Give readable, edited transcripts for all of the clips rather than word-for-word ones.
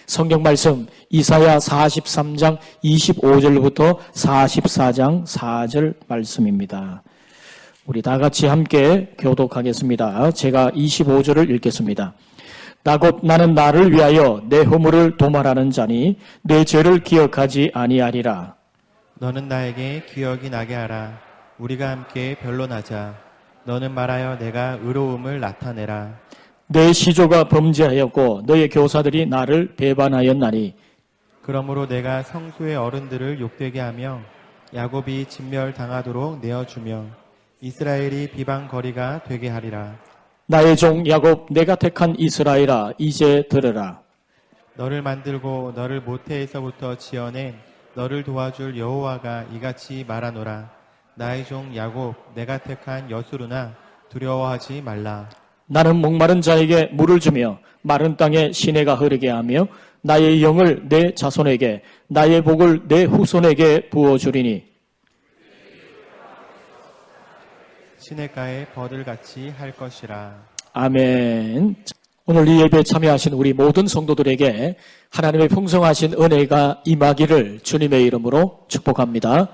성경 말씀 이사야 43장 25절부터 44장 4절 말씀입니다. 우리 다 같이 함께 교독하겠습니다. 제가 25절을 읽겠습니다. 곧 나는 나를 위하여 내 허물을 도말하는 자니 내 죄를 기억하지 아니하리라. 너는 나에게 기억이 나게 하라. 우리가 함께 변론하자. 너는 말하여 내가 의로움을 나타내라. 내 시조가 범죄하였고 너의 교사들이 나를 배반하였나니 그러므로 내가 성소의 어른들을 욕되게 하며 야곱이 진멸당하도록 내어주며 이스라엘이 비방거리가 되게 하리라. 나의 종 야곱 내가 택한 이스라엘아 이제 들으라. 너를 만들고 너를 모태에서부터 지어낸 너를 도와줄 여호와가 이같이 말하노라. 나의 종 야곱 내가 택한 여수르나 두려워하지 말라. 나는 목마른 자에게 물을 주며 마른 땅에 시내가 흐르게 하며 나의 영을 내 자손에게 나의 복을 내 후손에게 부어주리니 시냇가에 버들같이 할 것이라. 아멘. 오늘 이 예배에 참여하신 우리 모든 성도들에게 하나님의 풍성하신 은혜가 임하기를 주님의 이름으로 축복합니다.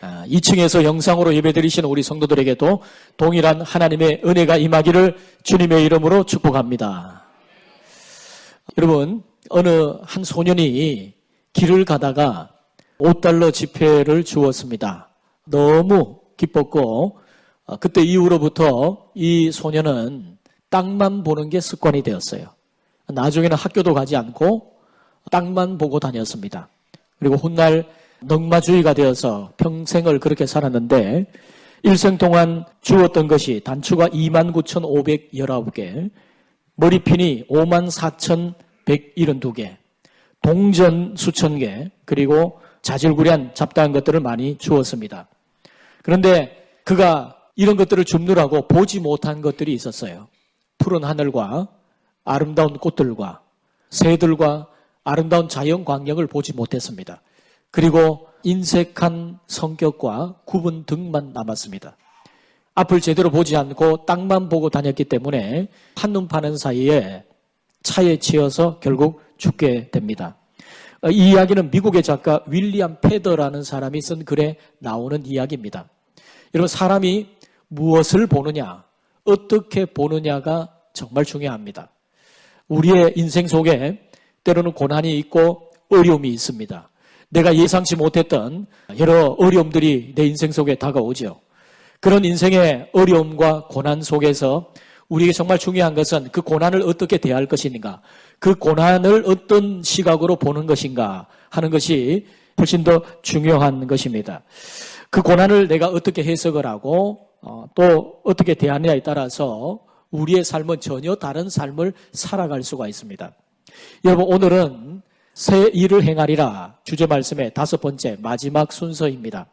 2층에서 영상으로 예배드리신 우리 성도들에게도 동일한 하나님의 은혜가 임하기를 주님의 이름으로 축복합니다. 여러분, 어느 한 소년이 길을 가다가 $5 지폐를 주었습니다. 너무 기뻤고 그때 이후로부터 이 소년은 땅만 보는 게 습관이 되었어요. 나중에는 학교도 가지 않고 땅만 보고 다녔습니다. 그리고 훗날 넉마주의가 되어서 평생을 그렇게 살았는데 일생 동안 주었던 것이 단추가 29,519개, 머리핀이 54,172개, 동전 수천 개, 그리고 자질구레한 잡다한 것들을 많이 주었습니다. 그런데 그가 이런 것들을 줍느라고 보지 못한 것들이 있었어요. 푸른 하늘과 아름다운 꽃들과 새들과 아름다운 자연 광경을 보지 못했습니다. 그리고 인색한 성격과 굽은 등만 남았습니다. 앞을 제대로 보지 않고 땅만 보고 다녔기 때문에 한눈 파는 사이에 차에 치여서 결국 죽게 됩니다. 이 이야기는 미국의 작가 윌리엄 패더라는 사람이 쓴 글에 나오는 이야기입니다. 여러분, 사람이 무엇을 보느냐, 어떻게 보느냐가 정말 중요합니다. 우리의 인생 속에 때로는 고난이 있고 어려움이 있습니다. 내가 예상치 못했던 여러 어려움들이 내 인생 속에 다가오죠. 그런 인생의 어려움과 고난 속에서 우리에게 정말 중요한 것은 그 고난을 어떻게 대할 것인가, 그 고난을 어떤 시각으로 보는 것인가 하는 것이 훨씬 더 중요한 것입니다. 그 고난을 내가 어떻게 해석을 하고 또 어떻게 대하느냐에 따라서 우리의 삶은 전혀 다른 삶을 살아갈 수가 있습니다. 여러분, 오늘은 새 일을 행하리라 주제 말씀의 5번째 마지막 순서입니다.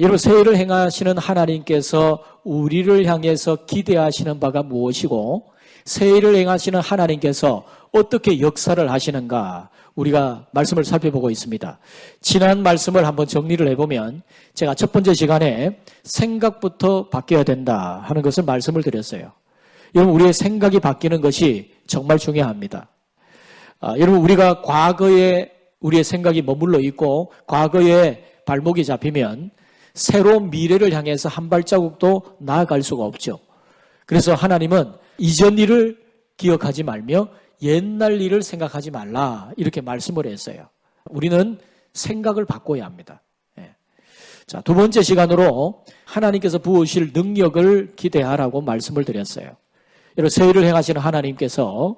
여러분, 새 일을 행하시는 하나님께서 우리를 향해서 기대하시는 바가 무엇이고 새 일을 행하시는 하나님께서 어떻게 역사를 하시는가 우리가 말씀을 살펴보고 있습니다. 지난 말씀을 한번 정리를 해보면 제가 첫 번째 시간에 생각부터 바뀌어야 된다 하는 것을 말씀을 드렸어요. 여러분, 우리의 생각이 바뀌는 것이 정말 중요합니다. 여러분, 우리가 과거에 우리의 생각이 머물러 있고 과거에 발목이 잡히면 새로운 미래를 향해서 한 발자국도 나아갈 수가 없죠. 그래서 하나님은 이전 일을 기억하지 말며 옛날 일을 생각하지 말라 이렇게 말씀을 했어요. 우리는 생각을 바꿔야 합니다. 자, 두 번째 시간으로 하나님께서 부으실 능력을 기대하라고 말씀을 드렸어요. 여러분, 새 일을 행하시는 하나님께서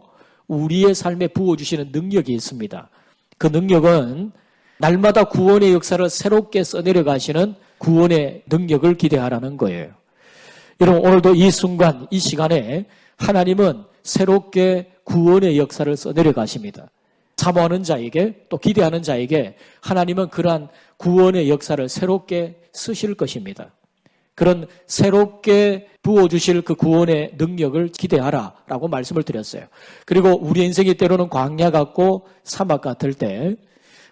우리의 삶에 부어주시는 능력이 있습니다. 그 능력은 날마다 구원의 역사를 새롭게 써내려 가시는 구원의 능력을 기대하라는 거예요. 여러분, 오늘도 이 순간, 이 시간에 하나님은 새롭게 구원의 역사를 써내려 가십니다. 사모하는 자에게 또 기대하는 자에게 하나님은 그러한 구원의 역사를 새롭게 쓰실 것입니다. 그런 새롭게 부어주실 그 구원의 능력을 기대하라라고 말씀을 드렸어요. 그리고 우리 인생이 때로는 광야 같고 사막 같을 때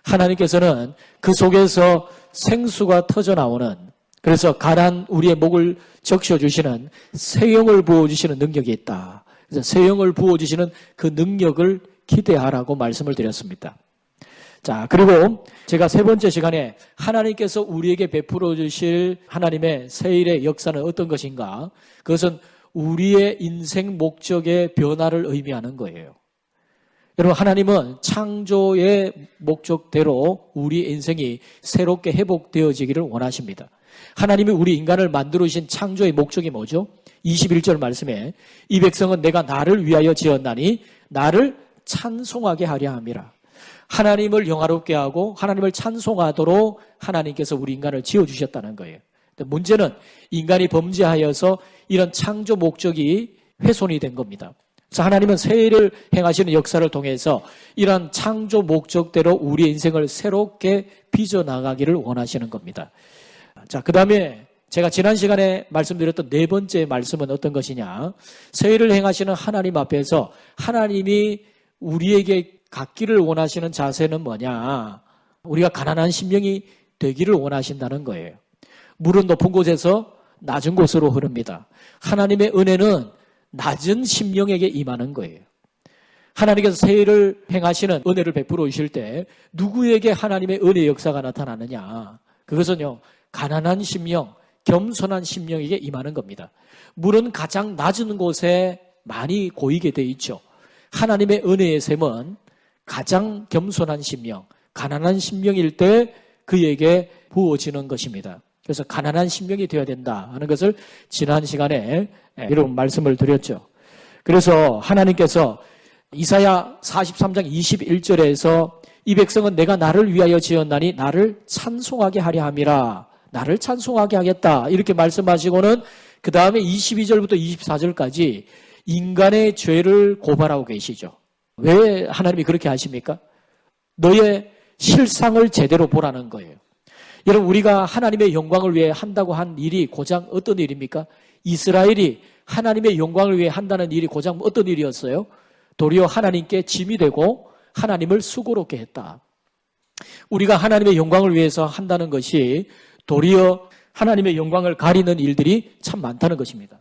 하나님께서는 그 속에서 생수가 터져나오는, 그래서 가난 우리의 목을 적셔주시는 새 영을 부어주시는 능력이 있다. 그래서 새 영을 부어주시는 그 능력을 기대하라고 말씀을 드렸습니다. 자, 그리고 제가 세 번째 시간에 하나님께서 우리에게 베풀어 주실 하나님의 세일의 역사는 어떤 것인가? 그것은 우리의 인생 목적의 변화를 의미하는 거예요. 여러분, 하나님은 창조의 목적대로 우리 인생이 새롭게 회복되어지기를 원하십니다. 하나님이 우리 인간을 만들어주신 창조의 목적이 뭐죠? 21절 말씀에 이 백성은 내가 나를 위하여 지었나니 나를 찬송하게 하려 함이라. 하나님을 영화롭게 하고 하나님을 찬송하도록 하나님께서 우리 인간을 지어주셨다는 거예요. 문제는 인간이 범죄하여서 이런 창조 목적이 훼손이 된 겁니다. 그래서 하나님은 세일을 행하시는 역사를 통해서 이런 창조 목적대로 우리의 인생을 새롭게 빚어나가기를 원하시는 겁니다. 자, 그 다음에 제가 지난 시간에 말씀드렸던 네 번째 말씀은 어떤 것이냐? 세일을 행하시는 하나님 앞에서 하나님이 우리에게 갖기를 원하시는 자세는 뭐냐? 우리가 가난한 심령이 되기를 원하신다는 거예요. 물은 높은 곳에서 낮은 곳으로 흐릅니다. 하나님의 은혜는 낮은 심령에게 임하는 거예요. 하나님께서 세일을 행하시는 은혜를 베풀어 주실 때 누구에게 하나님의 은혜 역사가 나타나느냐? 그것은요, 가난한 심령, 겸손한 심령에게 임하는 겁니다. 물은 가장 낮은 곳에 많이 고이게 돼 있죠. 하나님의 은혜의 샘은 가장 겸손한 심령, 가난한 심령일 때 그에게 부어지는 것입니다. 그래서 가난한 심령이 되어야 된다 하는 것을 지난 시간에 여러분 말씀을 드렸죠. 그래서 하나님께서 이사야 43장 21절에서 이 백성은 내가 나를 위하여 지었나니 나를 찬송하게 하려 함이라. 나를 찬송하게 하겠다. 이렇게 말씀하시고는 그 다음에 22절부터 24절까지 인간의 죄를 고발하고 계시죠. 왜 하나님이 그렇게 하십니까? 너의 실상을 제대로 보라는 거예요. 여러분, 우리가 하나님의 영광을 위해 한다고 한 일이 고작 어떤 일입니까? 이스라엘이 하나님의 영광을 위해 한다는 일이 고작 어떤 일이었어요? 도리어 하나님께 짐이 되고 하나님을 수고롭게 했다. 우리가 하나님의 영광을 위해서 한다는 것이 도리어 하나님의 영광을 가리는 일들이 참 많다는 것입니다.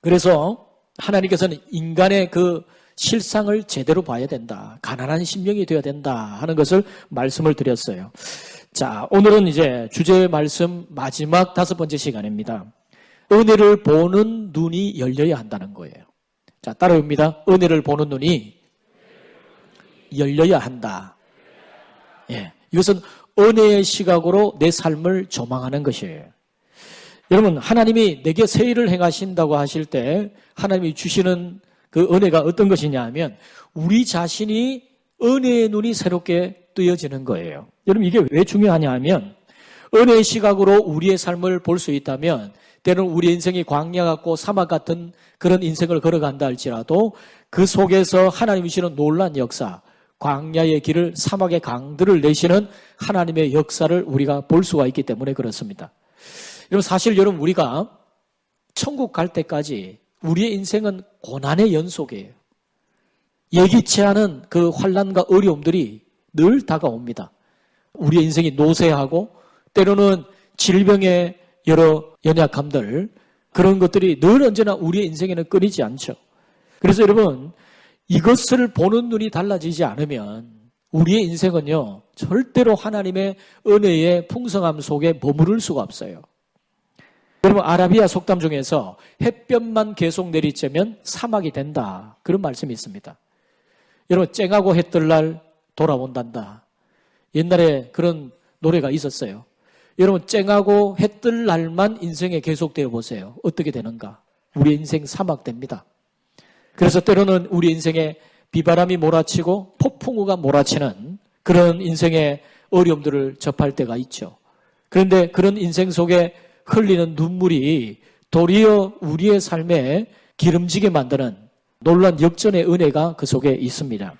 그래서 하나님께서는 인간의 그 실상을 제대로 봐야 된다. 가난한 심령이 되어야 된다 하는 것을 말씀을 드렸어요. 자, 오늘은 이제 주제 말씀 마지막 5번째 시간입니다. 은혜를 보는 눈이 열려야 한다는 거예요. 자, 따라옵니다. 은혜를 보는 눈이 열려야 한다. 예, 이것은 은혜의 시각으로 내 삶을 조망하는 것이에요. 여러분, 하나님이 내게 세일을 행하신다고 하실 때 하나님이 주시는 그 은혜가 어떤 것이냐 하면 우리 자신이 은혜의 눈이 새롭게 뜨여지는 거예요. 여러분, 이게 왜 중요하냐 하면 은혜의 시각으로 우리의 삶을 볼 수 있다면 때로는 우리 인생이 광야 같고 사막 같은 그런 인생을 걸어간다 할지라도 그 속에서 하나님이 주시는 놀라운 역사, 광야의 길을 사막의 강들을 내시는 하나님의 역사를 우리가 볼 수가 있기 때문에 그렇습니다. 여러분, 사실 여러분 우리가 천국 갈 때까지 우리의 인생은 고난의 연속이에요. 예기치 않은 그 환난과 어려움들이 늘 다가옵니다. 우리의 인생이 노쇠하고 때로는 질병의 여러 연약함들, 그런 것들이 늘 언제나 우리의 인생에는 끊이지 않죠. 그래서 여러분, 이것을 보는 눈이 달라지지 않으면 우리의 인생은요, 절대로 하나님의 은혜의 풍성함 속에 머무를 수가 없어요. 여러분, 아라비아 속담 중에서 햇볕만 계속 내리쬐면 사막이 된다, 그런 말씀이 있습니다. 여러분, 쨍하고 해 뜰 날 돌아온단다. 옛날에 그런 노래가 있었어요. 여러분, 쨍하고 해 뜰 날만 인생에 계속되어 보세요. 어떻게 되는가? 우리 인생 사막 됩니다. 그래서 때로는 우리 인생에 비바람이 몰아치고 폭풍우가 몰아치는 그런 인생의 어려움들을 접할 때가 있죠. 그런데 그런 인생 속에 흘리는 눈물이 도리어 우리의 삶에 기름지게 만드는 놀라운 역전의 은혜가 그 속에 있습니다.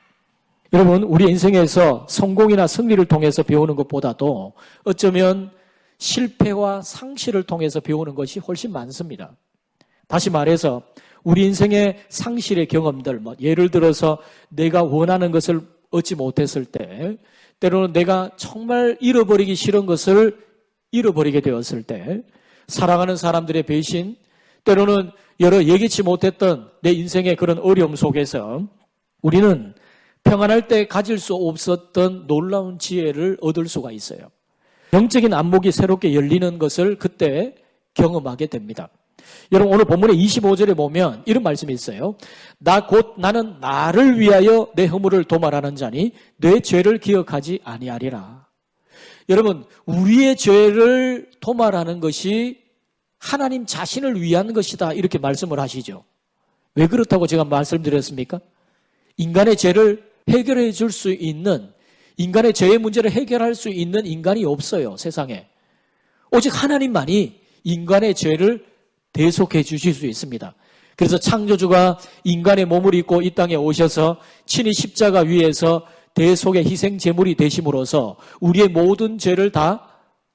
여러분, 우리 인생에서 성공이나 승리를 통해서 배우는 것보다도 어쩌면 실패와 상실을 통해서 배우는 것이 훨씬 많습니다. 다시 말해서 우리 인생의 상실의 경험들, 예를 들어서 내가 원하는 것을 얻지 못했을 때, 때로는 내가 정말 잃어버리기 싫은 것을 잃어버리게 되었을 때, 사랑하는 사람들의 배신, 때로는 여러 예기치 못했던 내 인생의 그런 어려움 속에서 우리는 평안할 때 가질 수 없었던 놀라운 지혜를 얻을 수가 있어요. 영적인 안목이 새롭게 열리는 것을 그때 경험하게 됩니다. 여러분 오늘 본문의 25절에 보면 이런 말씀이 있어요. 나는 나를 위하여 내 허물을 도말하는 자니 내 죄를 기억하지 아니하리라. 여러분 우리의 죄를 도말하는 것이 하나님 자신을 위한 것이다 이렇게 말씀을 하시죠. 왜 그렇다고 제가 말씀드렸습니까? 인간의 죄를 해결해 줄 수 있는, 인간의 죄의 문제를 해결할 수 있는 인간이 없어요, 세상에. 오직 하나님만이 인간의 죄를 대속해 주실 수 있습니다. 그래서 창조주가 인간의 몸을 입고 이 땅에 오셔서 친히 십자가 위에서 대속의 희생 제물이 되심으로써 우리의 모든 죄를 다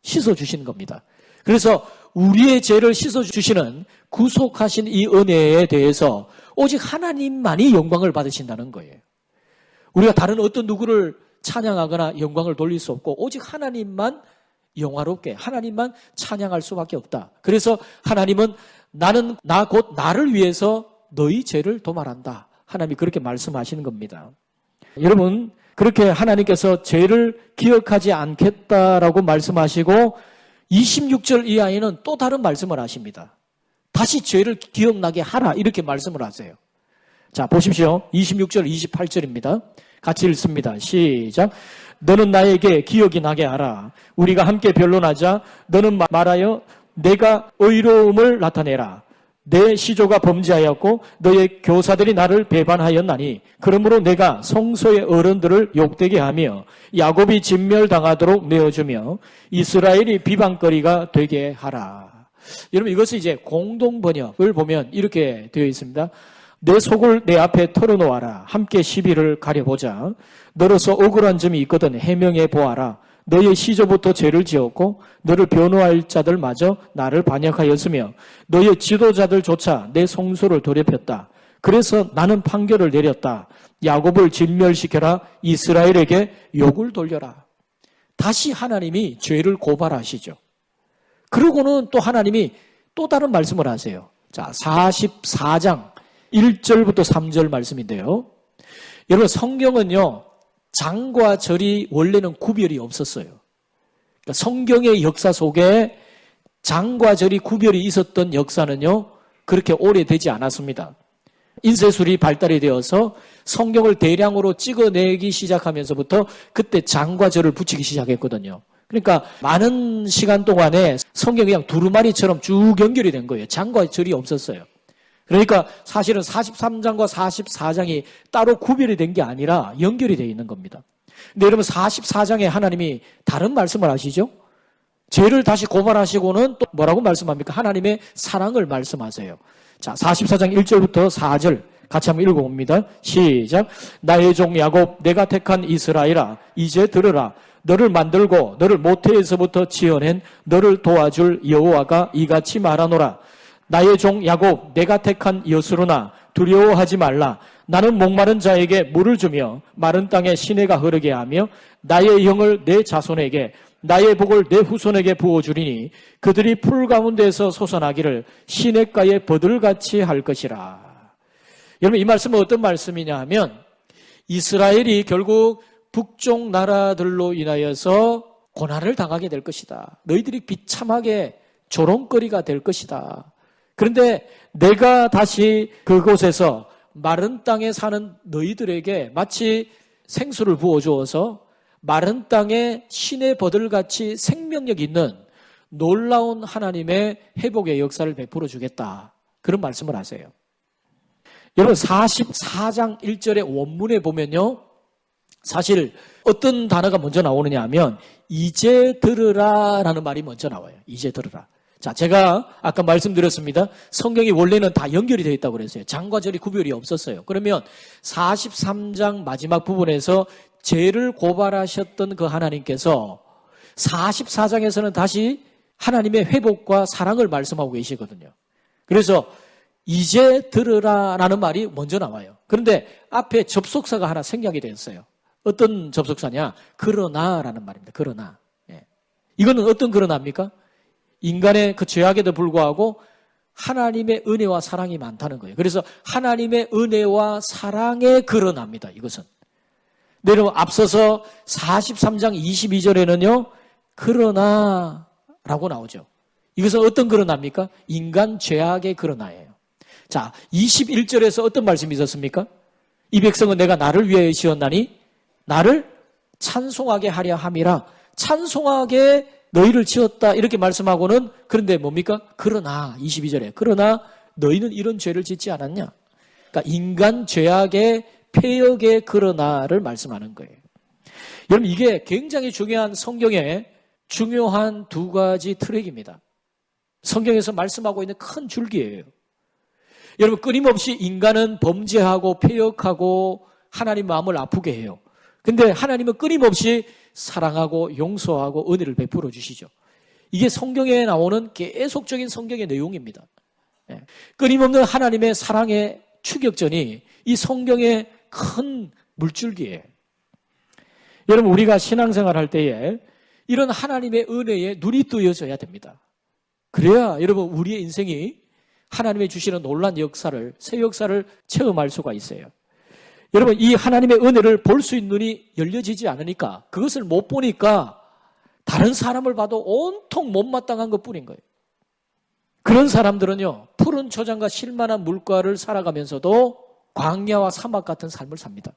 씻어 주시는 겁니다. 그래서 우리의 죄를 씻어 주시는 구속하신 이 은혜에 대해서 오직 하나님만이 영광을 받으신다는 거예요. 우리가 다른 어떤 누구를 찬양하거나 영광을 돌릴 수 없고 오직 하나님만 영화롭게 하나님만 찬양할 수밖에 없다. 그래서 하나님은 나 곧 나를 위해서 너희 죄를 도말한다. 하나님이 그렇게 말씀하시는 겁니다. 여러분 그렇게 하나님께서 죄를 기억하지 않겠다라고 말씀하시고 26절 이하에는 또 다른 말씀을 하십니다. 다시 죄를 기억나게 하라 이렇게 말씀을 하세요. 자 보십시오. 26절 28절입니다. 같이 읽습니다. 시작. 너는 나에게 기억이 나게 하라. 우리가 함께 변론하자. 너는 말하여 내가 의로움을 나타내라. 내 시조가 범죄하였고 너의 교사들이 나를 배반하였나니 그러므로 내가 성소의 어른들을 욕되게 하며 야곱이 진멸당하도록 내어주며 이스라엘이 비방거리가 되게 하라. 여러분 이것은 이제 공동 번역을 보면 이렇게 되어 있습니다. 내 속을 내 앞에 털어놓아라. 함께 시비를 가려보자. 너로서 억울한 점이 있거든 해명해 보아라. 너의 시조부터 죄를 지었고 너를 변호할 자들마저 나를 반역하였으며 너의 지도자들조차 내 성소를 더럽혔다. 그래서 나는 판결을 내렸다. 야곱을 진멸시켜라. 이스라엘에게 욕을 돌려라. 다시 하나님이 죄를 고발하시죠. 그러고는 또 하나님이 또 다른 말씀을 하세요. 자, 44장 1절부터 3절 말씀인데요. 여러분 성경은요. 장과 절이 원래는 구별이 없었어요. 그러니까 성경의 역사 속에 장과 절이 구별이 있었던 역사는요. 그렇게 오래되지 않았습니다. 인쇄술이 발달이 되어서 성경을 대량으로 찍어내기 시작하면서부터 그때 장과 절을 붙이기 시작했거든요. 그러니까 많은 시간 동안에 성경이 그냥 두루마리처럼 쭉 연결이 된 거예요. 장과 절이 없었어요. 그러니까 사실은 43장과 44장이 따로 구별이 된 게 아니라 연결이 되어 있는 겁니다. 근데 여러분 44장에 하나님이 다른 말씀을 하시죠? 죄를 다시 고발하시고는 또 뭐라고 말씀합니까? 하나님의 사랑을 말씀하세요. 자, 44장 1절부터 4절 같이 한번 읽어봅니다. 시작. 나의 종 야곱 내가 택한 이스라엘아 이제 들으라. 너를 만들고 너를 모태에서부터 지어낸 너를 도와줄 여호와가 이같이 말하노라. 나의 종 야곱 내가 택한 여수로나 두려워하지 말라. 나는 목마른 자에게 물을 주며 마른 땅에 시내가 흐르게 하며 나의 영을 내 자손에게 나의 복을 내 후손에게 부어주리니 그들이 풀 가운데서 솟아나기를 시냇가에 버들같이 할 것이라. 여러분 이 말씀은 어떤 말씀이냐 하면 이스라엘이 결국 북쪽 나라들로 인하여서 고난을 당하게 될 것이다. 너희들이 비참하게 조롱거리가 될 것이다. 그런데 내가 다시 그곳에서 마른 땅에 사는 너희들에게 마치 생수를 부어주어서 마른 땅에 신의 버들같이 생명력 있는 놀라운 하나님의 회복의 역사를 베풀어 주겠다. 그런 말씀을 하세요. 여러분 44장 1절의 원문에 보면요. 사실 어떤 단어가 먼저 나오느냐 하면 이제 들으라라는 말이 먼저 나와요. 이제 들으라. 자, 제가 아까 말씀드렸습니다. 성경이 원래는 다 연결이 되어 있다고 그랬어요. 장과 절이 구별이 없었어요. 그러면 43장 마지막 부분에서 죄를 고발하셨던 그 하나님께서 44장에서는 다시 하나님의 회복과 사랑을 말씀하고 계시거든요. 그래서 이제 들으라라는 말이 먼저 나와요. 그런데 앞에 접속사가 하나 생략이 되었어요. 어떤 접속사냐? 그러나라는 말입니다. 그러나. 예. 이거는 어떤 그러나입니까? 인간의 그 죄악에도 불구하고 하나님의 은혜와 사랑이 많다는 거예요. 그래서 하나님의 은혜와 사랑에 거론합니다. 이것은. 여러분 앞서서 43장 22절에는요. 그러나 라고 나오죠. 이것은 어떤 그러나입니까? 인간 죄악의 그러나예요. 자, 21절에서 어떤 말씀이 있었습니까? 이 백성은 내가 나를 위하여 지었나니 나를 찬송하게 하려 함이라. 찬송하게 너희를 지었다 이렇게 말씀하고는 그런데 뭡니까? 그러나 22절에 그러나 너희는 이런 죄를 짓지 않았냐? 그러니까 인간 죄악의 폐역의 그러나를 말씀하는 거예요. 여러분 이게 굉장히 중요한 성경의 중요한 두 가지 트랙입니다. 성경에서 말씀하고 있는 큰 줄기예요. 여러분 끊임없이 인간은 범죄하고 폐역하고 하나님 마음을 아프게 해요. 근데 하나님은 끊임없이 사랑하고 용서하고 은혜를 베풀어 주시죠. 이게 성경에 나오는 계속적인 성경의 내용입니다. 끊임없는 하나님의 사랑의 추격전이 이 성경의 큰 물줄기예요. 여러분 우리가 신앙생활 할 때에 이런 하나님의 은혜에 눈이 뜨여져야 됩니다. 그래야 여러분 우리의 인생이 하나님의 주시는 놀라운 역사를, 새 역사를 체험할 수가 있어요. 여러분 이 하나님의 은혜를 볼 수 있는 눈이 열려지지 않으니까 그것을 못 보니까 다른 사람을 봐도 온통 못마땅한 것뿐인 거예요. 그런 사람들은요 푸른 초장과 쉴만한 물가를 살아가면서도 광야와 사막 같은 삶을 삽니다.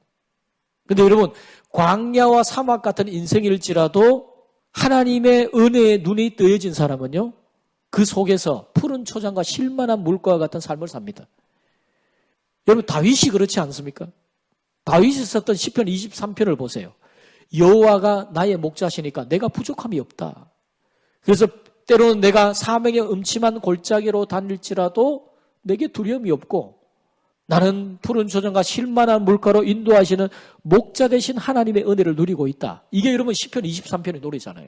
근데 여러분 광야와 사막 같은 인생일지라도 하나님의 은혜에 눈이 뜨여진 사람은요 그 속에서 푸른 초장과 쉴만한 물가와 같은 삶을 삽니다. 여러분 다윗이 그렇지 않습니까? 다윗이 썼던 시편 23편을 보세요. 여호와가 나의 목자시니까 내가 부족함이 없다. 그래서 때로는 내가 사명의 음침한 골짜기로 다닐지라도 내게 두려움이 없고 나는 푸른 초장과 쉴만한 물가로 인도하시는 목자 되신 하나님의 은혜를 누리고 있다. 이게 여러분 시편 23편의 노래잖아요.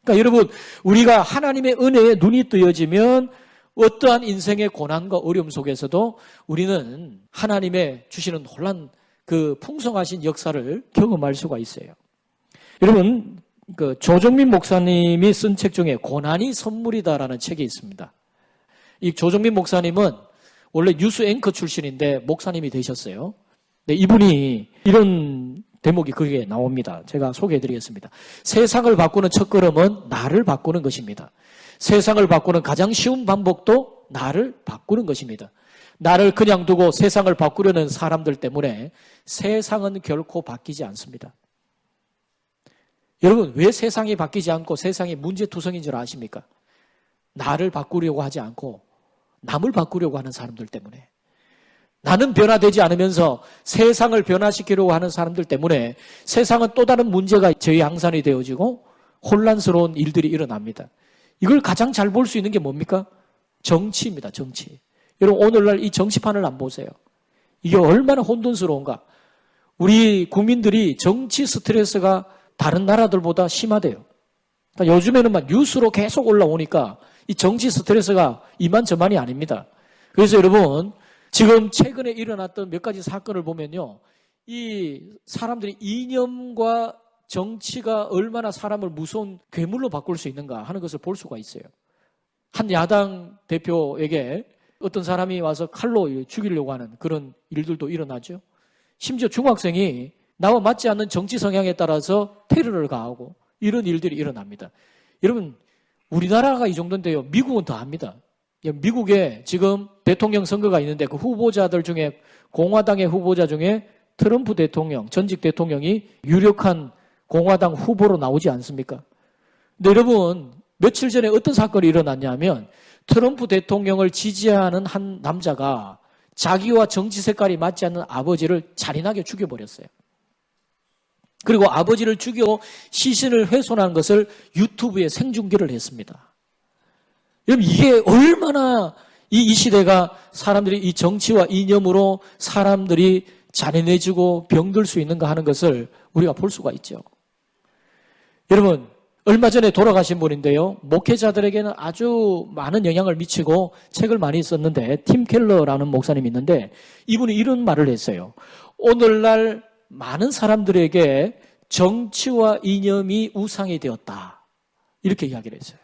그러니까 여러분 우리가 하나님의 은혜에 눈이 뜨여지면 어떠한 인생의 고난과 어려움 속에서도 우리는 하나님의 주시는 놀란 그 풍성하신 역사를 경험할 수가 있어요. 여러분 그 조정민 목사님이 쓴 책 중에 고난이 선물이다라는 책이 있습니다. 이 조정민 목사님은 원래 뉴스 앵커 출신인데 목사님이 되셨어요. 네, 이분이 이런 대목이 거기에 나옵니다. 제가 소개해드리겠습니다. 세상을 바꾸는 첫걸음은 나를 바꾸는 것입니다. 세상을 바꾸는 가장 쉬운 방법도 나를 바꾸는 것입니다. 나를 그냥 두고 세상을 바꾸려는 사람들 때문에 세상은 결코 바뀌지 않습니다. 여러분 왜 세상이 바뀌지 않고 세상이 문제투성인 줄 아십니까? 나를 바꾸려고 하지 않고 남을 바꾸려고 하는 사람들 때문에 나는 변화되지 않으면서 세상을 변화시키려고 하는 사람들 때문에 세상은 또 다른 문제가 재앙산이 되어지고 혼란스러운 일들이 일어납니다. 이걸 가장 잘 볼 수 있는 게 뭡니까? 정치입니다. 정치. 여러분 오늘날 이 정치판을 안 보세요. 이게 얼마나 혼돈스러운가. 우리 국민들이 정치 스트레스가 다른 나라들보다 심하대요. 그러니까 요즘에는 막 뉴스로 계속 올라오니까 이 정치 스트레스가 이만저만이 아닙니다. 그래서 여러분 지금 최근에 일어났던 몇 가지 사건을 보면요. 이 사람들이 이념과 정치가 얼마나 사람을 무서운 괴물로 바꿀 수 있는가 하는 것을 볼 수가 있어요. 한 야당 대표에게 어떤 사람이 와서 칼로 죽이려고 하는 그런 일들도 일어나죠. 심지어 중학생이 나와 맞지 않는 정치 성향에 따라서 테러를 가하고 이런 일들이 일어납니다. 여러분 우리나라가 이 정도인데요. 미국은 더 합니다. 미국에 지금 대통령 선거가 있는데 그 후보자들 중에 공화당의 후보자 중에 트럼프 대통령, 전직 대통령이 유력한 공화당 후보로 나오지 않습니까? 근데 여러분 며칠 전에 어떤 사건이 일어났냐면 트럼프 대통령을 지지하는 한 남자가 자기와 정치 색깔이 맞지 않는 아버지를 잔인하게 죽여버렸어요. 그리고 아버지를 죽여 시신을 훼손한 것을 유튜브에 생중계를 했습니다. 여러분 이게 얼마나 이 시대가 사람들이 이 정치와 이념으로 사람들이 잔인해지고 병들 수 있는가 하는 것을 우리가 볼 수가 있죠. 여러분 얼마 전에 돌아가신 분인데요. 목회자들에게는 아주 많은 영향을 미치고 책을 많이 썼는데 팀 켈러라는 목사님이 있는데 이분이 이런 말을 했어요. 오늘날 많은 사람들에게 정치와 이념이 우상이 되었다. 이렇게 이야기를 했어요.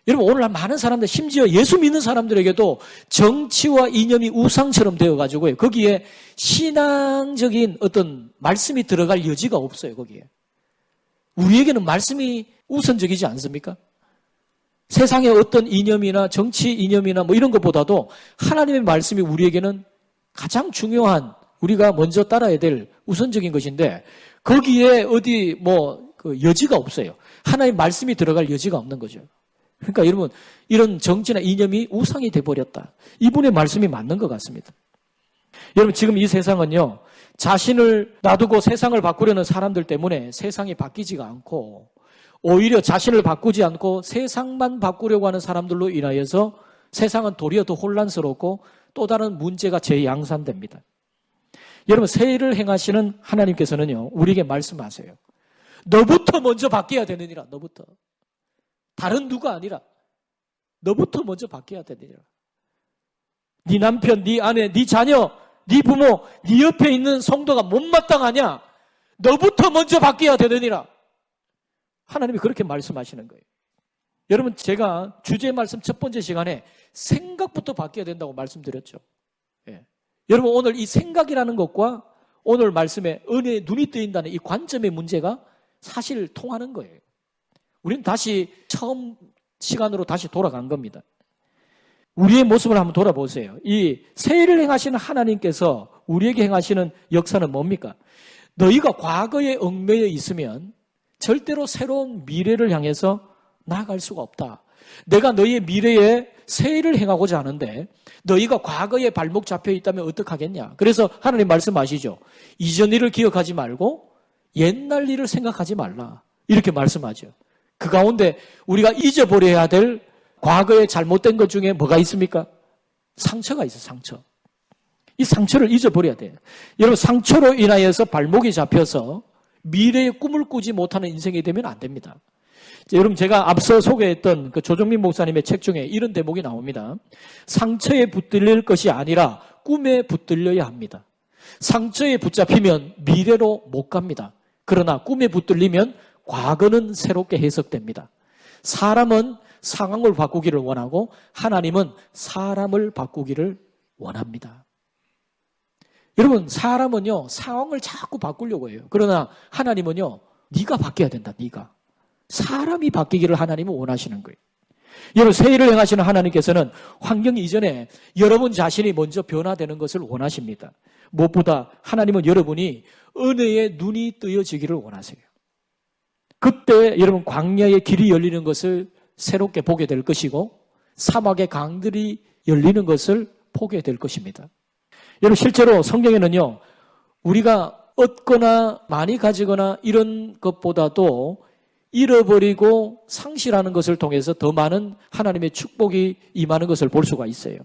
여러분 오늘날 많은 사람들 심지어 예수 믿는 사람들에게도 정치와 이념이 우상처럼 되어가지고요. 거기에 신앙적인 어떤 말씀이 들어갈 여지가 없어요. 거기에. 우리에게는 말씀이 우선적이지 않습니까? 세상의 어떤 이념이나 정치 이념이나 뭐 이런 것보다도 하나님의 말씀이 우리에게는 가장 중요한 우리가 먼저 따라야 될 우선적인 것인데 거기에 어디 그 여지가 없어요. 하나님의 말씀이 들어갈 여지가 없는 거죠. 그러니까 여러분 이런 정치나 이념이 우상이 돼버렸다. 이분의 말씀이 맞는 것 같습니다. 여러분 지금 이 세상은요. 자신을 놔두고 세상을 바꾸려는 사람들 때문에 세상이 바뀌지가 않고 오히려 자신을 바꾸지 않고 세상만 바꾸려고 하는 사람들로 인하여서 세상은 도리어 더 혼란스럽고 또 다른 문제가 재양산됩니다. 여러분 세일을 행하시는 하나님께서는요. 우리에게 말씀하세요. 너부터 먼저 바뀌어야 되느니라. 너부터. 다른 누가 아니라 너부터 먼저 바뀌어야 되느니라. 네 남편, 네 아내, 네 자녀, 네 부모, 네 옆에 있는 성도가 못마땅하냐? 너부터 먼저 바뀌어야 되느니라. 하나님이 그렇게 말씀하시는 거예요. 여러분 제가 주제 말씀 첫 번째 시간에 생각부터 바뀌어야 된다고 말씀드렸죠. 예. 여러분 오늘 이 생각이라는 것과 오늘 말씀에 은혜에 눈이 뜨인다는 이 관점의 문제가 사실 통하는 거예요. 우리는 다시 처음 시간으로 다시 돌아간 겁니다. 우리의 모습을 한번 돌아보세요. 이 세일을 행하시는 하나님께서 우리에게 행하시는 역사는 뭡니까? 너희가 과거에 얽매여 있으면 절대로 새로운 미래를 향해서 나아갈 수가 없다. 내가 너희의 미래에 세일을 행하고자 하는데 너희가 과거에 발목 잡혀 있다면 어떡하겠냐. 그래서 하나님 말씀하시죠. 이전 일을 기억하지 말고 옛날 일을 생각하지 말라. 이렇게 말씀하죠. 그 가운데 우리가 잊어버려야 될 과거에 잘못된 것 중에 뭐가 있습니까? 상처가 있어요. 상처. 이 상처를 잊어버려야 돼요. 여러분 상처로 인하여서 발목이 잡혀서 미래의 꿈을 꾸지 못하는 인생이 되면 안 됩니다. 여러분 제가 앞서 소개했던 그 조정민 목사님의 책 중에 이런 대목이 나옵니다. 상처에 붙들릴 것이 아니라 꿈에 붙들려야 합니다. 상처에 붙잡히면 미래로 못 갑니다. 그러나 꿈에 붙들리면 과거는 새롭게 해석됩니다. 사람은 상황을 바꾸기를 원하고 하나님은 사람을 바꾸기를 원합니다. 여러분 사람은요 상황을 자꾸 바꾸려고 해요. 그러나 하나님은요 네가 바뀌어야 된다. 네가. 사람이 바뀌기를 하나님은 원하시는 거예요. 여러분 세일을 행하시는 하나님께서는 환경 이전에 여러분 자신이 먼저 변화되는 것을 원하십니다. 무엇보다 하나님은 여러분이 은혜의 눈이 뜨여지기를 원하세요. 그때 여러분 광야의 길이 열리는 것을 새롭게 보게 될 것이고 사막의 강들이 열리는 것을 보게 될 것입니다. 여러분 실제로 성경에는요 우리가 얻거나 많이 가지거나 이런 것보다도 잃어버리고 상실하는 것을 통해서 더 많은 하나님의 축복이 임하는 것을 볼 수가 있어요.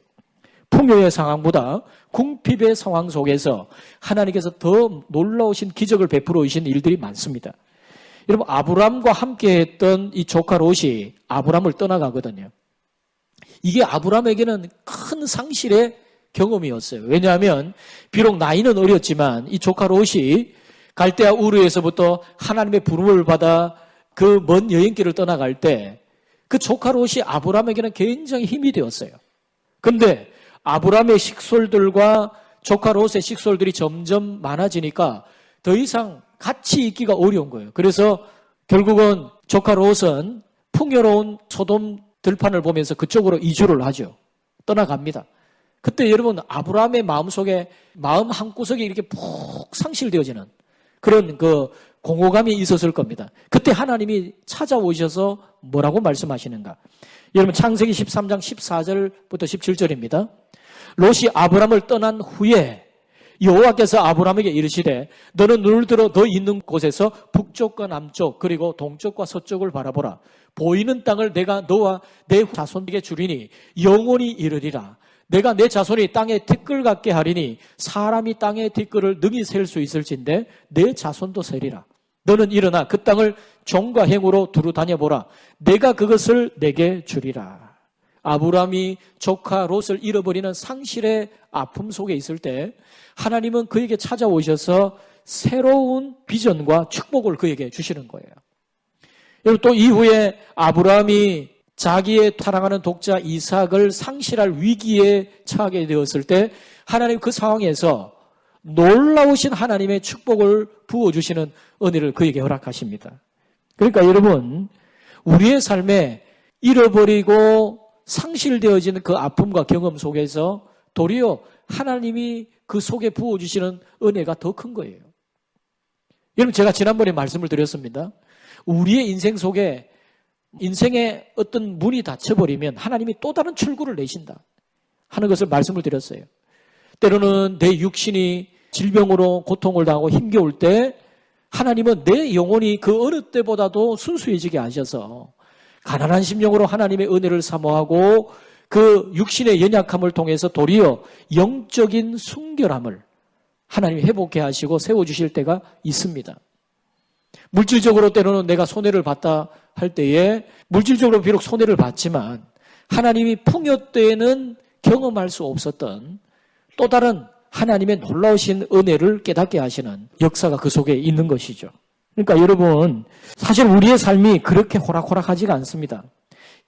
풍요의 상황보다 궁핍의 상황 속에서 하나님께서 더 놀라우신 기적을 베풀어 오신 일들이 많습니다. 여러분 아브람과 함께 했던 이 조카 롯이 아브람을 떠나가거든요. 이게 아브람에게는 큰 상실의 경험이었어요. 왜냐하면 비록 나이는 어렸지만 이 조카 롯이 갈대아 우르에서부터 하나님의 부름을 받아 그 먼 여행길을 떠나갈 때 그 조카 롯이 아브람에게는 굉장히 힘이 되었어요. 그런데 아브람의 식솔들과 조카 롯의 식솔들이 점점 많아지니까 더 이상 같이 있기가 어려운 거예요. 그래서 결국은 조카 롯은 풍요로운 소돔 들판을 보면서 그쪽으로 이주를 하죠. 떠나갑니다. 그때 여러분 아브람의 마음속에 마음 한구석이 이렇게 푹 상실되어지는 그런 그 공허감이 있었을 겁니다. 그때 하나님이 찾아오셔서 뭐라고 말씀하시는가? 여러분 창세기 13장 14절부터 17절입니다. 롯이 아브람을 떠난 후에 여호와께서 아브람에게 이르시되 너는 눈을 들어 너 있는 곳에서 북쪽과 남쪽 그리고 동쪽과 서쪽을 바라보라. 보이는 땅을 내가 너와 내 자손에게 주리니 영원히 이르리라. 내가 내 자손이 땅에 티끌 같게 하리니 사람이 땅의 티끌을 능히 셀 수 있을진데 내 자손도 세리라. 너는 일어나 그 땅을 종과 행으로 두루 다녀보라. 내가 그것을 내게 주리라. 아브람이 조카 롯을 잃어버리는 상실의 아픔 속에 있을 때 하나님은 그에게 찾아오셔서 새로운 비전과 축복을 그에게 주시는 거예요. 여러분 또 이후에 아브람이 자기의 사랑하는 독자 이삭을 상실할 위기에 처하게 되었을 때 하나님 그 상황에서 놀라우신 하나님의 축복을 부어주시는 은혜를 그에게 허락하십니다. 그러니까 여러분, 우리의 삶에 잃어버리고 상실되어지는 그 아픔과 경험 속에서 도리어 하나님이 그 속에 부어주시는 은혜가 더 큰 거예요. 여러분, 제가 지난번에 말씀을 드렸습니다. 우리의 인생 속에 인생의 어떤 문이 닫혀버리면 하나님이 또 다른 출구를 내신다 하는 것을 말씀을 드렸어요. 때로는 내 육신이 질병으로 고통을 당하고 힘겨울 때 하나님은 내 영혼이 그 어느 때보다도 순수해지게 하셔서 가난한 심령으로 하나님의 은혜를 사모하고 그 육신의 연약함을 통해서 도리어 영적인 순결함을 하나님이 회복해 하시고 세워주실 때가 있습니다. 물질적으로 때로는 내가 손해를 봤다 할 때에 물질적으로 비록 손해를 봤지만 하나님이 풍요 때에는 경험할 수 없었던 또 다른 하나님의 놀라우신 은혜를 깨닫게 하시는 역사가 그 속에 있는 것이죠. 그러니까 여러분, 사실 우리의 삶이 그렇게 호락호락하지가 않습니다.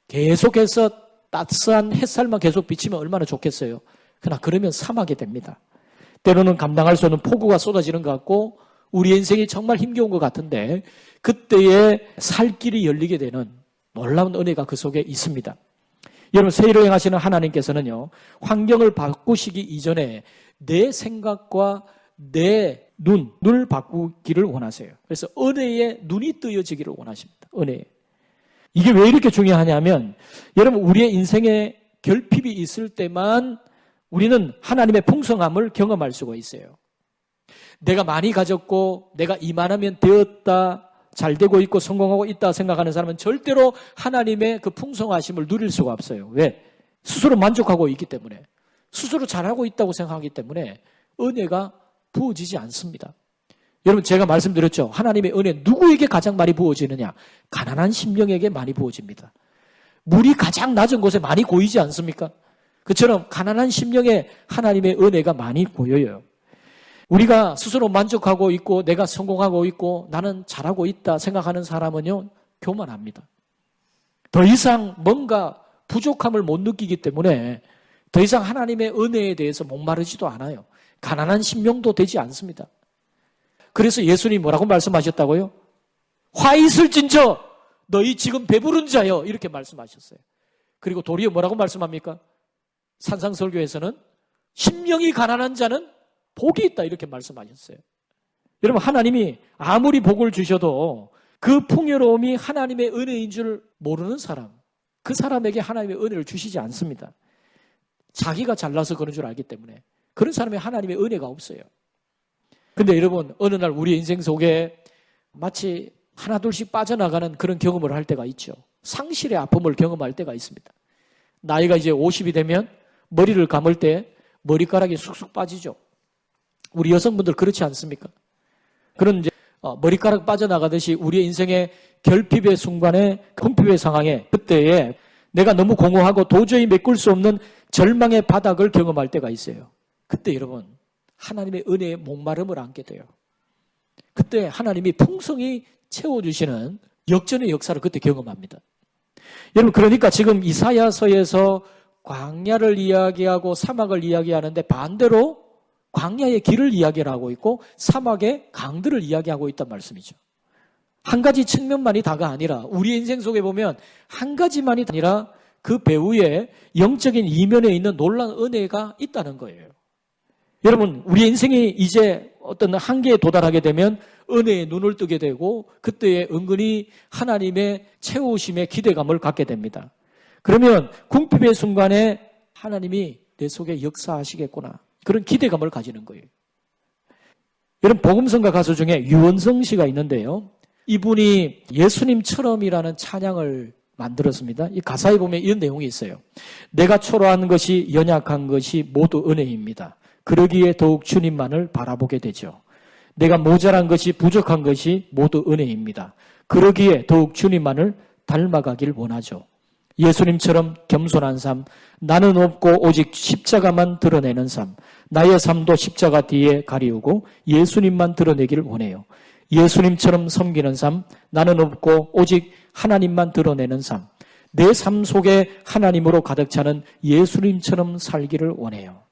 계속해서 따스한 햇살만 계속 비치면 얼마나 좋겠어요. 그러나 그러면 사막이 됩니다. 때로는 감당할 수 없는 폭우가 쏟아지는 것 같고 우리 인생이 정말 힘겨운 것 같은데 그때에 살 길이 열리게 되는 놀라운 은혜가 그 속에 있습니다. 여러분, 세일을 행하시는 하나님께서는요, 환경을 바꾸시기 이전에 내 생각과 내 눈을 바꾸기를 원하세요. 그래서 은혜에 눈이 뜨여지기를 원하십니다. 은혜에. 이게 왜 이렇게 중요하냐면 여러분, 우리의 인생에 결핍이 있을 때만 우리는 하나님의 풍성함을 경험할 수가 있어요. 내가 많이 가졌고 내가 이만하면 되었다, 잘 되고 있고 성공하고 있다 생각하는 사람은 절대로 하나님의 그 풍성하심을 누릴 수가 없어요. 왜? 스스로 만족하고 있기 때문에, 스스로 잘하고 있다고 생각하기 때문에 은혜가 부어지지 않습니다. 여러분, 제가 말씀드렸죠. 하나님의 은혜 누구에게 가장 많이 부어지느냐? 가난한 심령에게 많이 부어집니다. 물이 가장 낮은 곳에 많이 고이지 않습니까? 그처럼 가난한 심령에 하나님의 은혜가 많이 고여요. 우리가 스스로 만족하고 있고 내가 성공하고 있고 나는 잘하고 있다 생각하는 사람은요, 교만합니다. 더 이상 뭔가 부족함을 못 느끼기 때문에 더 이상 하나님의 은혜에 대해서 목마르지도 않아요. 가난한 심령도 되지 않습니다. 그래서 예수님이 뭐라고 말씀하셨다고요? 화 있을진저 너희 지금 배부른 자여, 이렇게 말씀하셨어요. 그리고 도리어 뭐라고 말씀합니까? 산상설교에서는 심령이 가난한 자는 복이 있다, 이렇게 말씀하셨어요. 여러분, 하나님이 아무리 복을 주셔도 그 풍요로움이 하나님의 은혜인 줄 모르는 사람, 그 사람에게 하나님의 은혜를 주시지 않습니다. 자기가 잘나서 그런 줄 알기 때문에. 그런 사람이 하나님의 은혜가 없어요. 근데 여러분, 어느 날 우리 인생 속에 마치 하나둘씩 빠져나가는 그런 경험을 할 때가 있죠. 상실의 아픔을 경험할 때가 있습니다. 나이가 이제 50이 되면 머리를 감을 때 머리카락이 쑥쑥 빠지죠. 우리 여성분들 그렇지 않습니까? 그런 이제 머리카락 빠져나가듯이 우리의 인생의 결핍의 순간에, 궁핍의 상황에, 그때에 내가 너무 공허하고 도저히 메꿀 수 없는 절망의 바닥을 경험할 때가 있어요. 그때 여러분, 하나님의 은혜의 목마름을 안게 돼요. 그때 하나님이 풍성히 채워주시는 역전의 역사를 그때 경험합니다. 여러분, 그러니까 지금 이사야서에서 광야를 이야기하고 사막을 이야기하는데 반대로 광야의 길을 이야기하고 있고 사막의 강들을 이야기하고 있단 말씀이죠. 한 가지 측면만이 다가 아니라 우리 인생 속에 보면 한 가지만이 아니라 그 배후에 영적인 이면에 있는 놀라운 은혜가 있다는 거예요. 여러분, 우리 인생이 이제 어떤 한계에 도달하게 되면 은혜의 눈을 뜨게 되고 그때에 은근히 하나님의 채우심의 기대감을 갖게 됩니다. 그러면 궁핍의 순간에 하나님이 내 속에 역사하시겠구나, 그런 기대감을 가지는 거예요. 여러분, 복음성가 가수 중에 유원성 씨가 있는데요, 이분이 예수님처럼이라는 찬양을 만들었습니다. 이 가사에 보면 이런 내용이 있어요. 내가 초라한 것이, 연약한 것이 모두 은혜입니다. 그러기에 더욱 주님만을 바라보게 되죠. 내가 모자란 것이, 부족한 것이 모두 은혜입니다. 그러기에 더욱 주님만을 닮아가길 원하죠. 예수님처럼 겸손한 삶, 나는 없고 오직 십자가만 드러내는 삶, 나의 삶도 십자가 뒤에 가리우고 예수님만 드러내길 원해요. 예수님처럼 섬기는 삶, 나는 없고 오직 하나님만 드러내는 삶, 내 삶 속에 하나님으로 가득 차는 예수님처럼 살기를 원해요.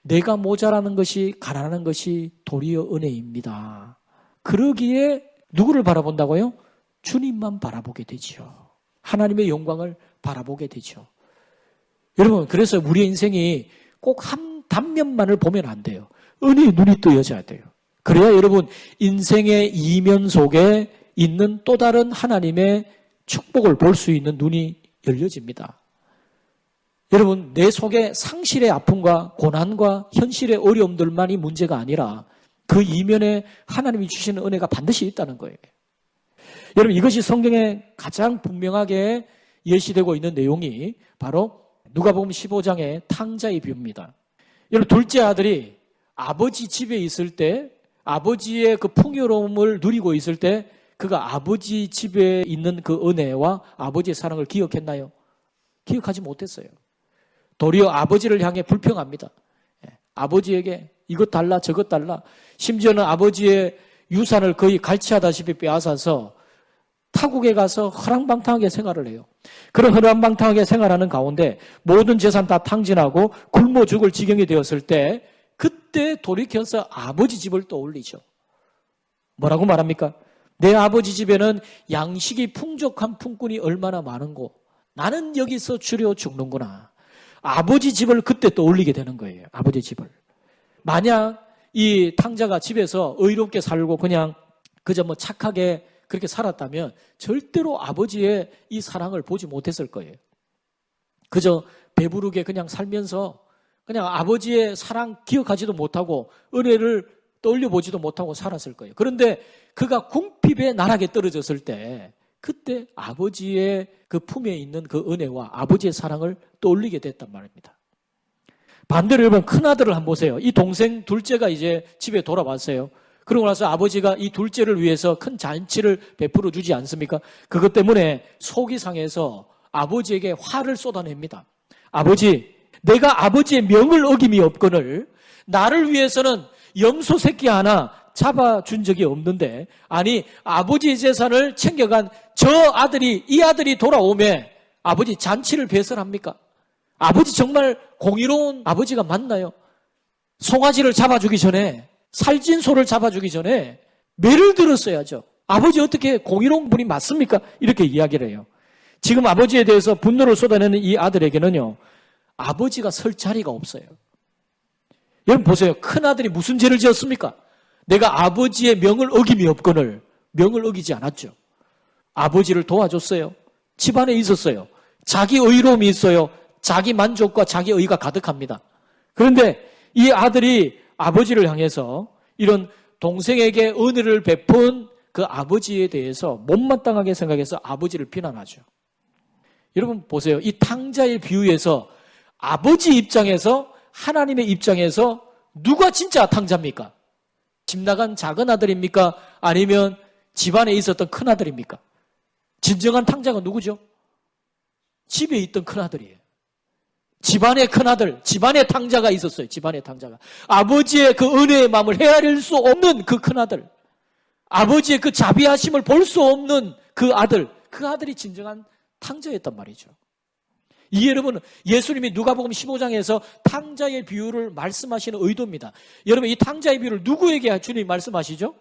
내가 모자라는 것이, 가난한 것이 도리어 은혜입니다. 그러기에 누구를 바라본다고요? 주님만 바라보게 되죠. 하나님의 영광을 바라보게 되죠. 여러분, 그래서 우리의 인생이 꼭 한 단면만을 보면 안 돼요. 은혜의 눈이 뜨여져야 돼요. 그래야 여러분, 인생의 이면 속에 있는 또 다른 하나님의 축복을 볼 수 있는 눈이 열려집니다. 여러분, 내 속에 상실의 아픔과 고난과 현실의 어려움들만이 문제가 아니라 그 이면에 하나님이 주시는 은혜가 반드시 있다는 거예요. 여러분, 이것이 성경에 가장 분명하게 예시되고 있는 내용이 바로 누가복음 15장의 탕자의 비유입니다. 여러분, 둘째 아들이 아버지 집에 있을 때, 아버지의 그 풍요로움을 누리고 있을 때 그가 아버지 집에 있는 그 은혜와 아버지의 사랑을 기억했나요? 기억하지 못했어요. 도리어 아버지를 향해 불평합니다. 아버지에게 이것 달라 저것 달라, 심지어는 아버지의 유산을 거의 갈취하다시피 빼앗아서 타국에 가서 허랑방탕하게 생활을 해요. 그런 허랑방탕하게 생활하는 가운데 모든 재산 다 탕진하고 굶어 죽을 지경이 되었을 때 그때 돌이켜서 아버지 집을 떠올리죠. 뭐라고 말합니까? 내 아버지 집에는 양식이 풍족한 품꾼이 얼마나 많은고 나는 여기서 주려 죽는구나. 아버지 집을 그때 떠올리게 되는 거예요. 아버지 집을. 만약 이 탕자가 집에서 의롭게 살고 그냥 그저 뭐 착하게 그렇게 살았다면 절대로 아버지의 이 사랑을 보지 못했을 거예요. 그저 배부르게 그냥 살면서 그냥 아버지의 사랑 기억하지도 못하고 은혜를 떠올려보지도 못하고 살았을 거예요. 그런데 그가 궁핍의 나락에 떨어졌을 때 그때 아버지의 그 품에 있는 그 은혜와 아버지의 사랑을 떠올리게 됐단 말입니다. 반대로 여러분, 큰아들을 한번 보세요. 이 동생 둘째가 이제 집에 돌아왔어요. 그러고 나서 아버지가 이 둘째를 위해서 큰 잔치를 베풀어 주지 않습니까? 그것 때문에 속이 상해서 아버지에게 화를 쏟아냅니다. 아버지, 내가 아버지의 명을 어김이 없거늘 나를 위해서는 염소 새끼 하나 잡아준 적이 없는데, 아니 아버지의 재산을 챙겨간 이 아들이 돌아오면 아버지 잔치를 배설합니까? 아버지 정말 공의로운 아버지가 맞나요? 송아지를 잡아주기 전에, 살찐 소를 잡아주기 전에 매를 들었어야죠. 아버지 어떻게 공의로운 분이 맞습니까? 이렇게 이야기를 해요. 지금 아버지에 대해서 분노를 쏟아내는 이 아들에게는요, 아버지가 설 자리가 없어요. 여러분 보세요. 큰아들이 무슨 죄를 지었습니까? 내가 아버지의 명을 어김이 없거늘 명을 어기지 않았죠. 아버지를 도와줬어요. 집안에 있었어요. 자기 의로움이 있어요. 자기 만족과 자기 의가 가득합니다. 그런데 이 아들이 아버지를 향해서 이런 동생에게 은혜를 베푼 그 아버지에 대해서 못마땅하게 생각해서 아버지를 비난하죠. 여러분 보세요. 이 탕자의 비유에서 아버지 입장에서, 하나님의 입장에서 누가 진짜 탕자입니까? 집 나간 작은 아들입니까? 아니면 집안에 있었던 큰 아들입니까? 진정한 탕자가 누구죠? 집에 있던 큰 아들이에요. 집안의 큰 아들, 집안의 탕자가 있었어요. 집안의 탕자가. 아버지의 그 은혜의 마음을 헤아릴 수 없는 그 큰 아들, 아버지의 그 자비하심을 볼 수 없는 그 아들이 진정한 탕자였단 말이죠. 이 여러분, 예수님이 누가복음 15장에서 탕자의 비유를 말씀하시는 의도입니다. 여러분, 이 탕자의 비유를 누구에게 주님이 말씀하시죠?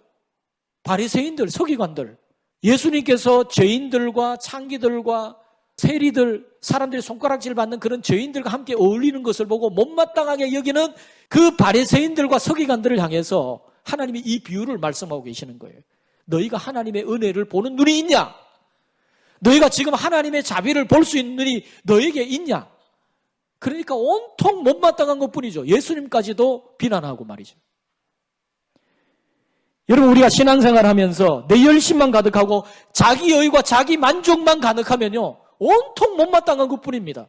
바리새인들, 서기관들. 예수님께서 죄인들과 창기들과 세리들, 사람들이 손가락질 받는 그런 죄인들과 함께 어울리는 것을 보고 못마땅하게 여기는 그 바리새인들과 서기관들을 향해서 하나님이 이 비유를 말씀하고 계시는 거예요. 너희가 하나님의 은혜를 보는 눈이 있냐? 너희가 지금 하나님의 자비를 볼 수 있는 눈이 너에게 있냐? 그러니까 온통 못마땅한 것뿐이죠. 예수님까지도 비난하고 말이죠. 여러분, 우리가 신앙생활 하면서 내 열심만 가득하고 자기 여유와 자기 만족만 가득하면요, 온통 못마땅한 것뿐입니다.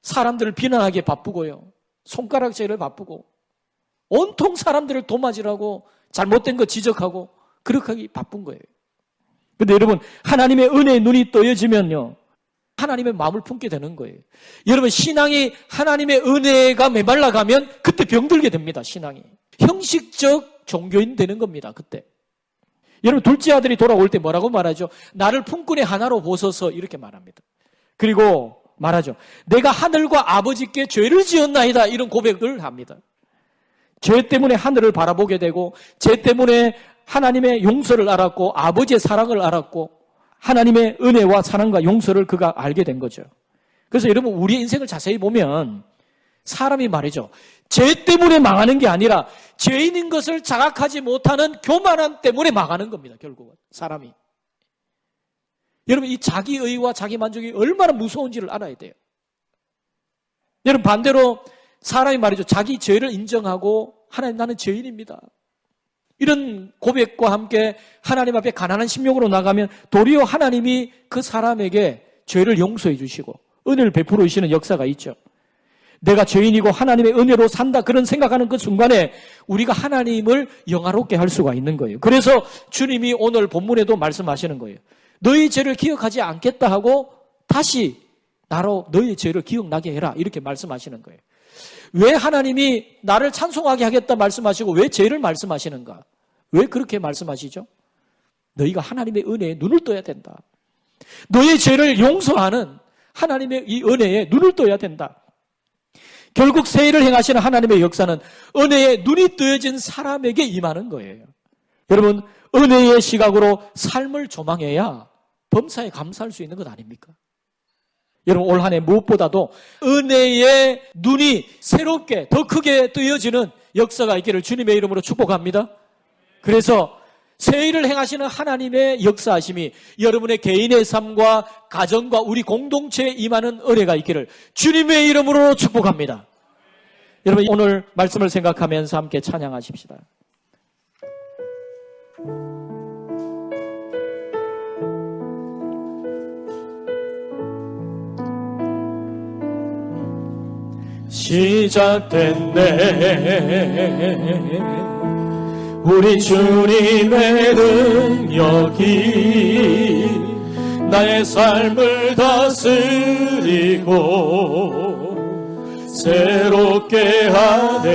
사람들을 비난하기에 바쁘고요, 손가락질을 바쁘고, 온통 사람들을 도마질하고 잘못된 거 지적하고 그렇게 하기 바쁜 거예요. 그런데 여러분, 하나님의 은혜의 눈이 떠여지면요, 하나님의 마음을 품게 되는 거예요. 여러분, 신앙이 하나님의 은혜가 메말라가면 그때 병들게 됩니다. 신앙이 형식적 종교인 되는 겁니다. 그때. 여러분, 둘째 아들이 돌아올 때 뭐라고 말하죠? 나를 품꾼의 하나로 보소서, 이렇게 말합니다. 그리고 말하죠. 내가 하늘과 아버지께 죄를 지었나이다. 이런 고백을 합니다. 죄 때문에 하늘을 바라보게 되고 죄 때문에 하나님의 용서를 알았고 아버지의 사랑을 알았고 하나님의 은혜와 사랑과 용서를 그가 알게 된 거죠. 그래서 여러분 우리의 인생을 자세히 보면 사람이 말이죠. 죄 때문에 망하는 게 아니라 죄인인 것을 자각하지 못하는 교만함 때문에 망하는 겁니다. 결국은 사람이. 여러분 이 자기의와 자기만족이 얼마나 무서운지를 알아야 돼요. 여러분 반대로 사람이 말이죠. 자기 죄를 인정하고 하나님 나는 죄인입니다. 이런 고백과 함께 하나님 앞에 가난한 심령으로 나가면 도리어 하나님이 그 사람에게 죄를 용서해 주시고 은혜를 베풀어 주시는 역사가 있죠. 내가 죄인이고 하나님의 은혜로 산다 그런 생각하는 그 순간에 우리가 하나님을 영화롭게 할 수가 있는 거예요. 그래서 주님이 오늘 본문에도 말씀하시는 거예요. 너희 죄를 기억하지 않겠다 하고 다시 나로 너희 죄를 기억나게 해라 이렇게 말씀하시는 거예요. 왜 하나님이 나를 찬송하게 하겠다 말씀하시고 왜 죄를 말씀하시는가? 왜 그렇게 말씀하시죠? 너희가 하나님의 은혜에 눈을 떠야 된다. 너의 죄를 용서하는 하나님의 이 은혜에 눈을 떠야 된다. 결국 세일을 행하시는 하나님의 역사는 은혜에 눈이 뜨여진 사람에게 임하는 거예요. 여러분 은혜의 시각으로 삶을 조망해야 범사에 감사할 수 있는 것 아닙니까? 여러분 올 한 해 무엇보다도 은혜의 눈이 새롭게 더 크게 뜨여지는 역사가 있기를 주님의 이름으로 축복합니다. 그래서 세일을 행하시는 하나님의 역사하심이 여러분의 개인의 삶과 가정과 우리 공동체에 임하는 은혜가 있기를 주님의 이름으로 축복합니다. 여러분 오늘 말씀을 생각하면서 함께 찬양하십시다. 시작됐네 우리 주님의 능력이 나의 삶을 다스리고 새롭게 하네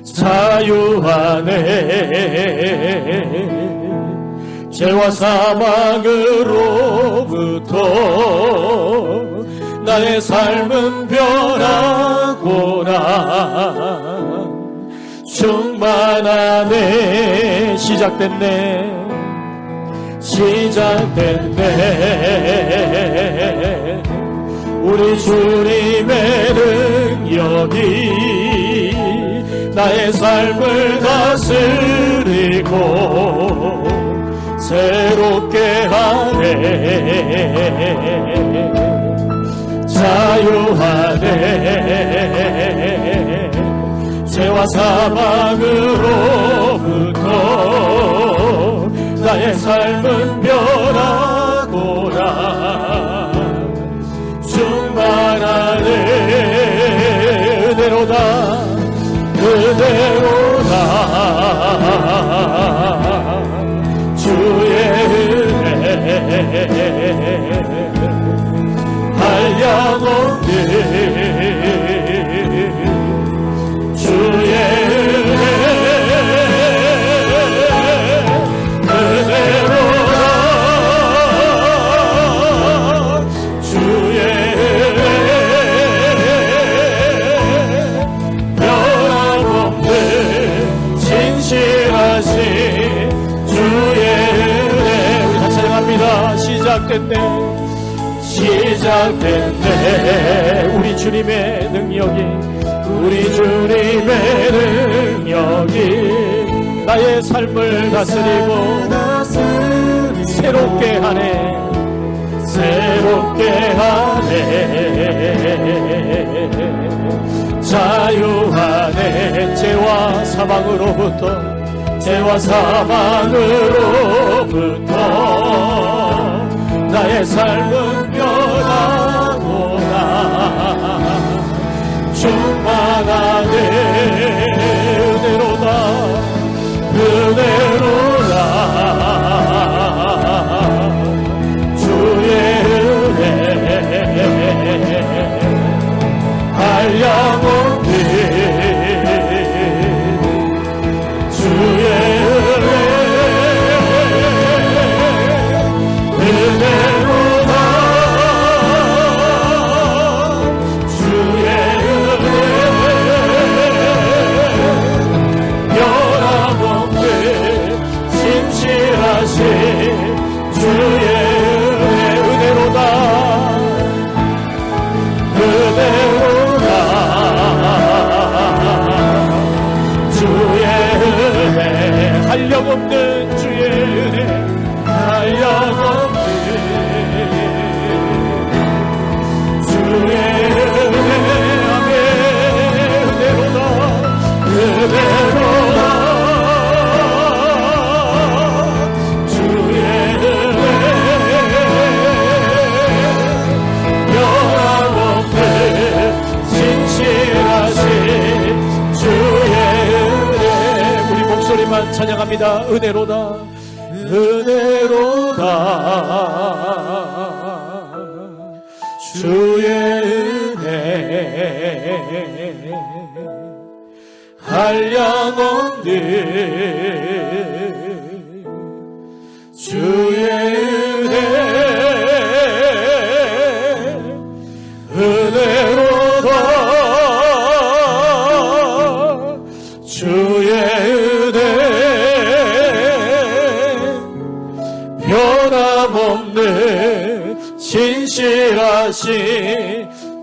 자유하네 죄와 사망으로부터 나의 삶은 변하구나 충만하네 시작됐네 시작됐네 우리 주님의 능력이 나의 삶을 다스리고 새롭게 하네 자유하네 죄와 사망으로부터 나의 삶은 변하구나 충만하네 은혜로다 은혜로다 주의 은혜 한량없네 주의 은혜 은혜로다 주의 은혜 변함없는 진실하신 주의 은혜 우리 같이 찬양합니다. 시작됐네 시작됐네 우리 주님의 능력이 우리 주님의 능력이 나의 삶을 다스리고 새롭게 하네 새롭게 하네 자유하네 죄와 사망으로부터 나의 삶은 변하구나 충만하네 은혜로다 은혜로다 주의 은혜 한량없네 주의 은혜 한량없는 주의 은혜, 한량없는 주의 은혜, 아멘. 은혜로다, 은혜로다. 주의 은혜, 영원없는 진실하신 주의 은혜. 우리 목소리만 찬양합니다. 은혜로다, 은혜로다. 주의 은혜, 한량없는 주의 은혜, 은혜로다. 주의 은혜, 변함없는 진실하신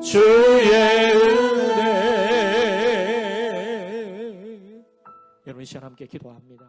주의 은혜. 여러분 이 시간 함께 기도합니다.